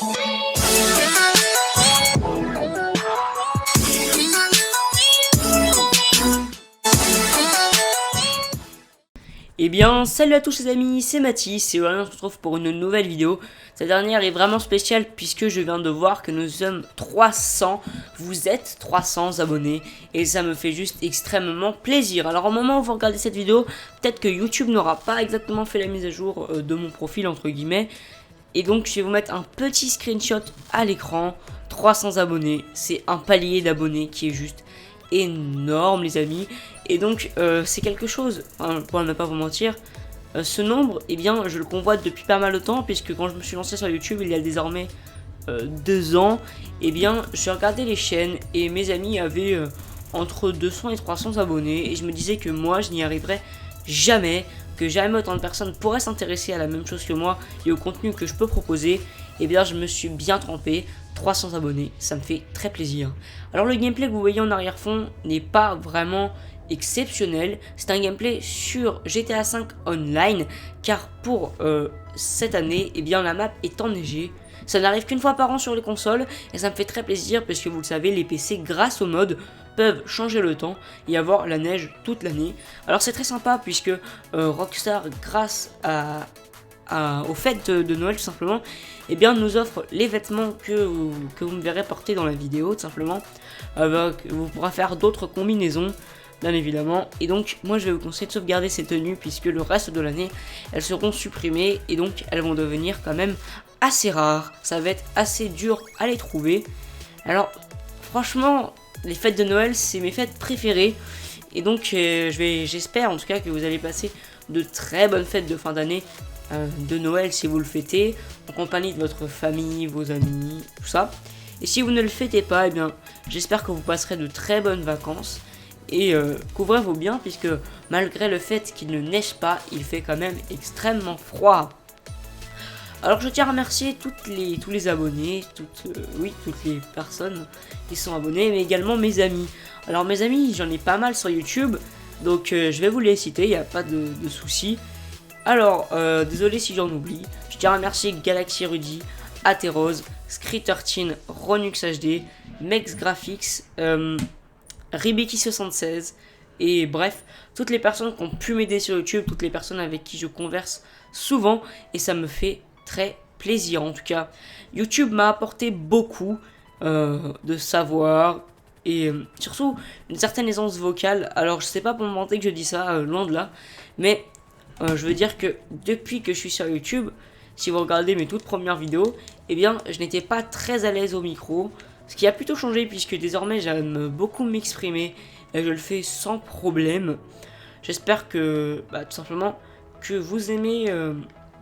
Eh bien, salut à tous les amis, c'est Mathis et voilà, on se retrouve pour une nouvelle vidéo. Cette dernière est vraiment spéciale puisque je viens de voir que nous sommes 300, vous êtes 300 abonnés et ça me fait juste extrêmement plaisir. Alors au moment où vous regardez cette vidéo, peut-être que YouTube n'aura pas exactement fait la mise à jour de mon profil entre guillemets. Et donc je vais vous mettre un petit screenshot à l'écran, 300 abonnés, c'est un palier d'abonnés qui est juste énorme les amis. Et donc c'est quelque chose, hein, pour ne pas vous mentir, ce nombre, eh bien je le convoite depuis pas mal de temps, puisque quand je me suis lancé sur YouTube il y a désormais 2 ans, eh bien j'ai regardé les chaînes et mes amis avaient entre 200 et 300 abonnés, et je me disais que moi je n'y arriverais jamais, que jamais autant de personnes pourraient s'intéresser à la même chose que moi et au contenu que je peux proposer. Et bien je me suis bien trompé, 300 abonnés, ça me fait très plaisir. Alors le gameplay que vous voyez en arrière-fond n'est pas vraiment exceptionnel, c'est un gameplay sur GTA V Online, car pour cette année, eh bien la map est enneigée. Ça n'arrive qu'une fois par an sur les consoles et ça me fait très plaisir parce que vous le savez, les PC grâce au mode peuvent changer le temps et avoir la neige toute l'année. Alors c'est très sympa puisque Rockstar, grâce aux fêtes de Noël tout simplement, eh bien nous offre les vêtements que vous me verrez porter dans la vidéo tout simplement. Vous pourrez faire d'autres combinaisons bien évidemment, et donc moi je vais vous conseiller de sauvegarder ces tenues puisque le reste de l'année elles seront supprimées et donc elles vont devenir quand même assez rares, ça va être assez dur à les trouver. Alors franchement les fêtes de Noël c'est mes fêtes préférées et donc j'espère en tout cas que vous allez passer de très bonnes fêtes de fin d'année de Noël si vous le fêtez en compagnie de votre famille, vos amis, tout ça. Et si vous ne le fêtez pas, eh bien j'espère que vous passerez de très bonnes vacances. Et couvrez-vous bien puisque malgré le fait qu'il ne neige pas, il fait quand même extrêmement froid. Alors je tiens à remercier tous les abonnés, toutes les personnes qui sont abonnées, mais également mes amis. Alors mes amis, j'en ai pas mal sur YouTube, donc je vais vous les citer, il n'y a pas de souci. Alors, désolé si j'en oublie, je tiens à remercier Galaxy Rudy, Atheros, Scrittertin, Ronux HD, Mex Graphics, Ribiki76 et bref, toutes les personnes qui ont pu m'aider sur YouTube, toutes les personnes avec qui je converse souvent et ça me fait très plaisir en tout cas. YouTube m'a apporté beaucoup de savoir et surtout une certaine aisance vocale. Alors je sais pas pour me vanter que je dis ça, loin de là, mais je veux dire que depuis que je suis sur YouTube, si vous regardez mes toutes premières vidéos, eh bien je n'étais pas très à l'aise au micro. Ce qui a plutôt changé puisque désormais j'aime beaucoup m'exprimer et je le fais sans problème. J'espère que tout simplement que vous aimez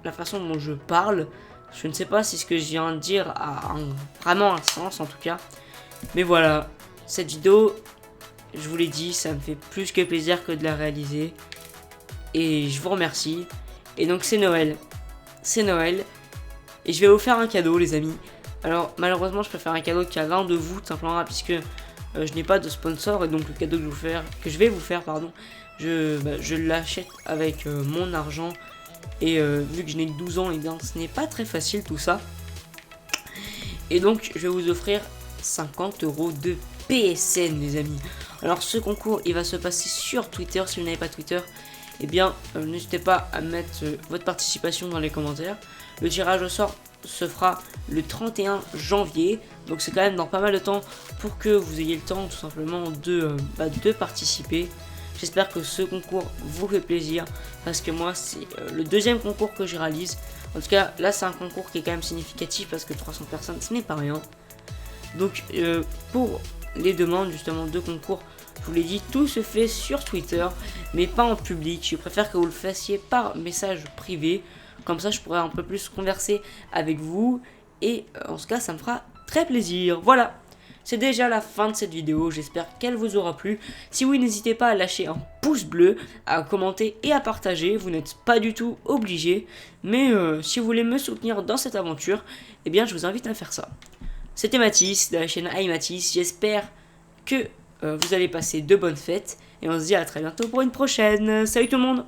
la façon dont je parle. Je ne sais pas si ce que je viens de dire a vraiment un sens en tout cas. Mais voilà, cette vidéo, je vous l'ai dit, ça me fait plus que plaisir que de la réaliser. Et je vous remercie. Et donc c'est Noël. C'est Noël. Et je vais vous faire un cadeau les amis. Alors malheureusement je peux faire un cadeau qu'à l'un de vous tout simplement puisque je n'ai pas de sponsor et donc le cadeau que je vais vous faire pardon, je l'achète avec mon argent et vu que je n'ai que 12 ans et bien ce n'est pas très facile tout ça. Et donc je vais vous offrir 50 € de PSN les amis. Alors ce concours il va se passer sur Twitter. Si vous n'avez pas Twitter, eh bien n'hésitez pas à mettre votre participation dans les commentaires. Le tirage au sort se fera le 31 janvier, donc c'est quand même dans pas mal de temps pour que vous ayez le temps tout simplement de participer. J'espère que ce concours vous fait plaisir parce que moi c'est le deuxième concours que je réalise. En tout cas là c'est un concours qui est quand même significatif parce que 300 personnes ce n'est pas rien. Donc pour les demandes justement de concours, je vous l'ai dit, tout se fait sur Twitter mais pas en public. Je préfère que vous le fassiez par message privé. Comme ça je pourrais un peu plus converser avec vous et en ce cas ça me fera très plaisir. Voilà, c'est déjà la fin de cette vidéo, j'espère qu'elle vous aura plu. Si oui, n'hésitez pas à lâcher un pouce bleu, à commenter et à partager, vous n'êtes pas du tout obligé. Mais si vous voulez me soutenir dans cette aventure, eh bien je vous invite à faire ça. C'était Mathis de la chaîne iMathis, j'espère que vous allez passer de bonnes fêtes et on se dit à très bientôt pour une prochaine. Salut tout le monde!